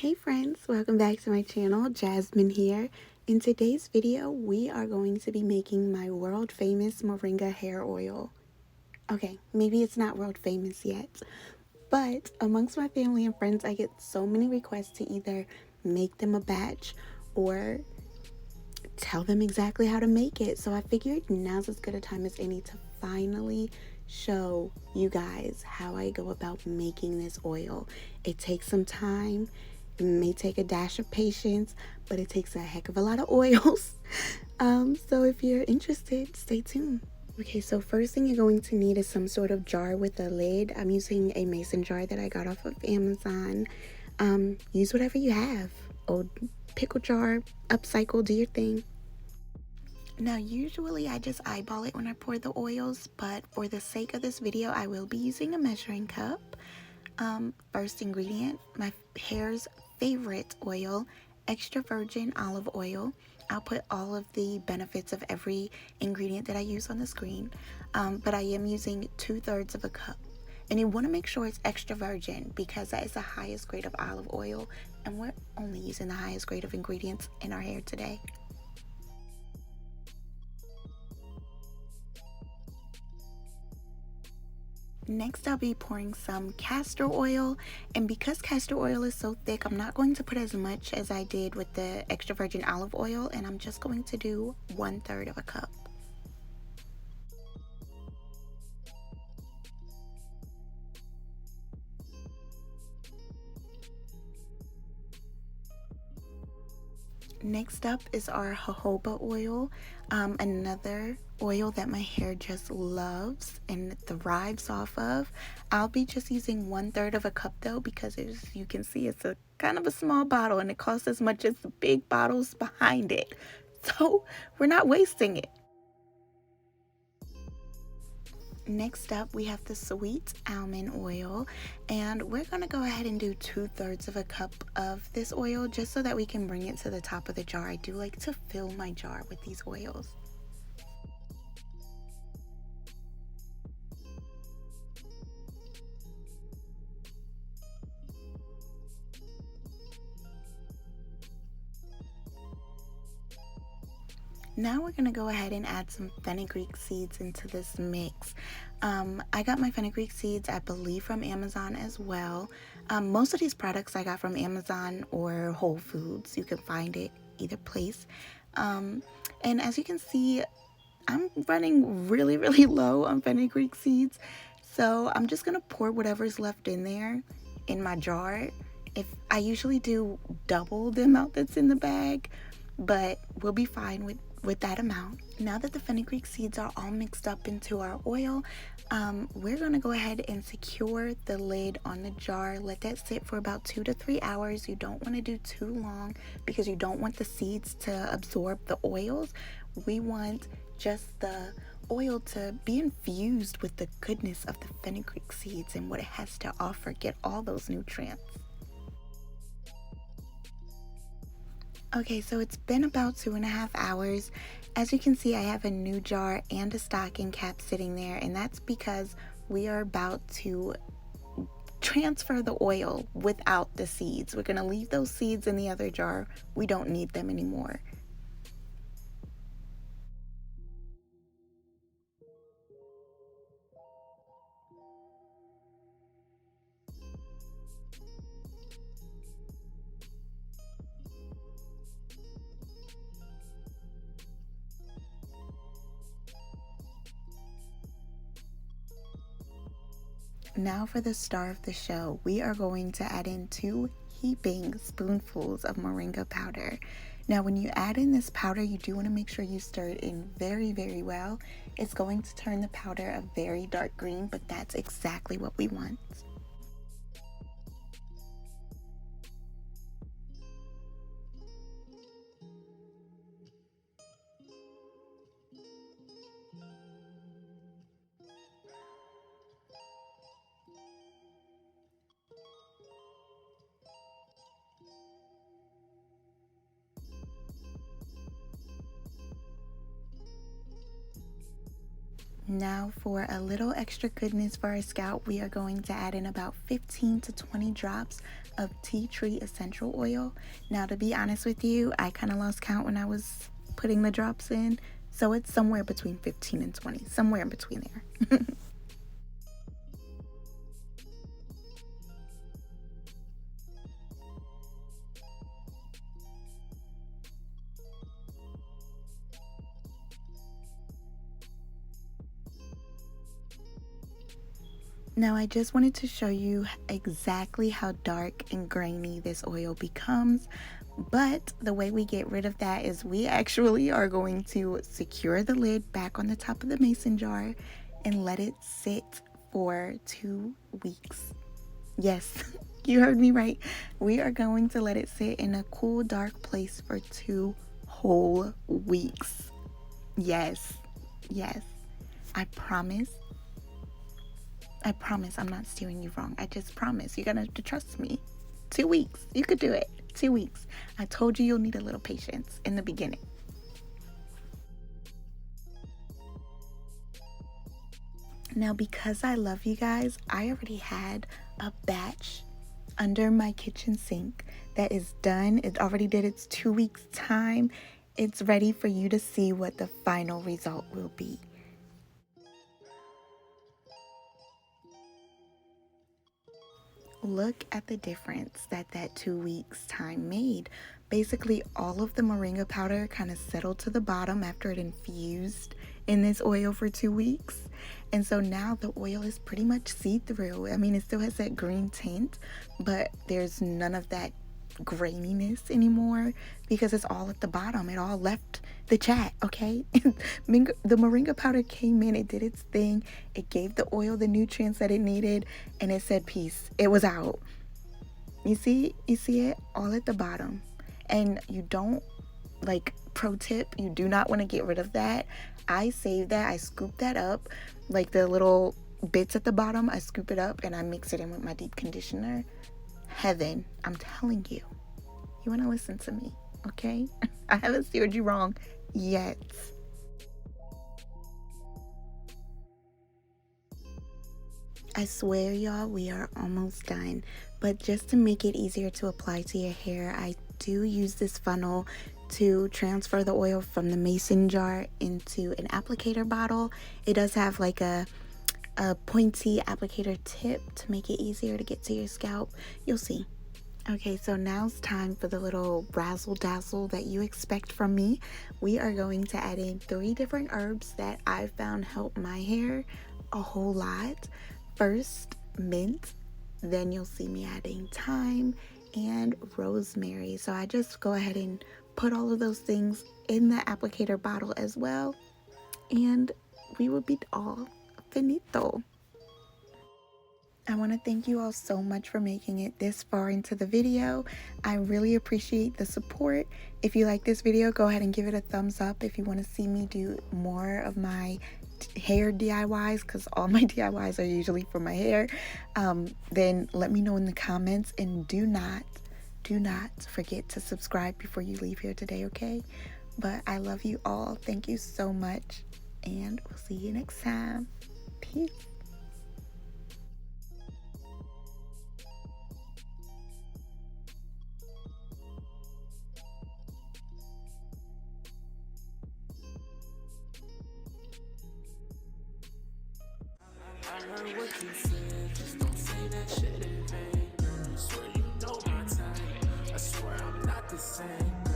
Hey friends, welcome back to my channel. Jasmine here. In today's video, we are going to be making my world famous Moringa hair oil. Okay, maybe it's not world famous yet, but amongst my family and friends, I get so many requests to either make them a batch or tell them exactly how to make it. So I figured now's as good a time as any to finally show you guys how I go about making this oil. It takes some time. It may take a dash of patience, but it takes a heck of a lot of oils. So if you're interested, stay tuned. Okay, so first thing you're going to need is some sort of jar with a lid. I'm using a mason jar that I got off of Amazon. Use whatever you have. Old pickle jar, upcycle, do your thing. Now, usually I just eyeball it when I pour the oils, but for the sake of this video, I will be using a measuring cup. First ingredient, my hair's favorite oil, extra virgin olive oil. I'll put all of the benefits of every ingredient that I use on the screen, but I am using 2/3 of a cup. And you want to make sure it's extra virgin because that is the highest grade of olive oil, and we're only using the highest grade of ingredients in our hair today. Next, I'll be pouring some castor oil, and because castor oil is so thick, I'm not going to put as much as I did with the extra virgin olive oil, and I'm just going to do 1/3 of a cup. Next up is our jojoba oil, another oil that my hair just loves and thrives off of. I'll be just using 1/3 of a cup though, because as you can see, it's a kind of a small bottle and it costs as much as the big bottles behind it. So we're not wasting it. Next up, we have the sweet almond oil, and we're going to go ahead and do 2/3 of a cup of this oil just so that we can bring it to the top of the jar. I do like to fill my jar with these oils. Now we're going to go ahead and add some fenugreek seeds into this mix. I got my fenugreek seeds, I believe, from Amazon as well. Most of these products I got from Amazon or Whole Foods. You can find it either place. And as you can see, I'm running really low on fenugreek seeds. So I'm just going to pour whatever's left in there in my jar. If I usually do double the amount that's in the bag, but we'll be fine with that amount. Now that the fenugreek seeds are all mixed up into our oil, we're going to go ahead and secure the lid on the jar. Let that sit for about 2 to 3 hours. You don't want to do too long because you don't want the seeds to absorb the oils. We want just the oil to be infused with the goodness of the fenugreek seeds and what it has to offer. Get all those nutrients. Okay, so it's been about 2.5 hours. As you can see, I have a new jar and a stocking cap sitting there, and that's because we are about to transfer the oil without the seeds. We're gonna leave those seeds in the other jar. We don't need them anymore. Now for the star of the show, we are going to add in 2 heaping spoonfuls of moringa powder. Now when you add in this powder, you do want to make sure you stir it in very well. It's going to turn the powder a very dark green, but that's exactly what we want. Now for a little extra goodness for our scalp, we are going to add in about 15 to 20 drops of tea tree essential oil. Now to be honest with you, I kind of lost count when I was putting the drops in, so it's somewhere between 15 and 20, somewhere in between there. Now I just wanted to show you exactly how dark and grainy this oil becomes, but the way we get rid of that is we actually are going to secure the lid back on the top of the mason jar and let it sit for 2 weeks. Yes, you heard me right. We are going to let it sit in a cool, dark place for 2 whole weeks. Yes, yes. I promise I'm not steering you wrong. I just promise. You're gonna have to trust me. 2 weeks. You could do it. 2 weeks. I told you you'll need a little patience in the beginning. Now, because I love you guys, I already had a batch under my kitchen sink that is done. It already did its 2 weeks time. It's ready for you to see what the final result will be. Look at the difference that 2 weeks time made. Basically, all of the moringa powder kind of settled to the bottom after it infused in this oil for 2 weeks. And so now the oil is pretty much see-through. I mean, it still has that green tint, but there's none of that graininess anymore because it's all at the bottom. It all left the chat, okay? The moringa powder came in, it did its thing, it gave the oil the nutrients that it needed, and it said peace. It was out. You see it all at the bottom. And you don't, like, pro tip, you do not want to get rid of that. I save that, I scoop that up, like the little bits at the bottom, I scoop it up and I mix it in with my deep conditioner. Heaven, I'm telling you. You want to listen to me, okay? I haven't steered you wrong yet. I swear, y'all, we are almost done. But just to make it easier to apply to your hair, I do use this funnel to transfer the oil from the mason jar into an applicator bottle. It does have like a pointy applicator tip to make it easier to get to your scalp. You'll see. Okay, so now it's time for the little razzle dazzle that you expect from me. We are going to add in 3 different herbs that I found help my hair a whole lot. First, mint. Then you'll see me adding thyme and rosemary. So I just go ahead and put all of those things in the applicator bottle as well, and we will be all finito. I want to thank you all so much for making it this far into the video. I really appreciate the support. If you like this video, go ahead and give it a thumbs up. If you want to see me do more of my hair DIYs, because all my DIYs are usually for my hair, then let me know in the comments, and do not forget to subscribe before you leave here today, okay? But I love you all. Thank you so much, and we'll see you next time. Peace. I heard what you said, just don't say that shit in vain. Girl, I swear you know my type. I swear I'm not the same.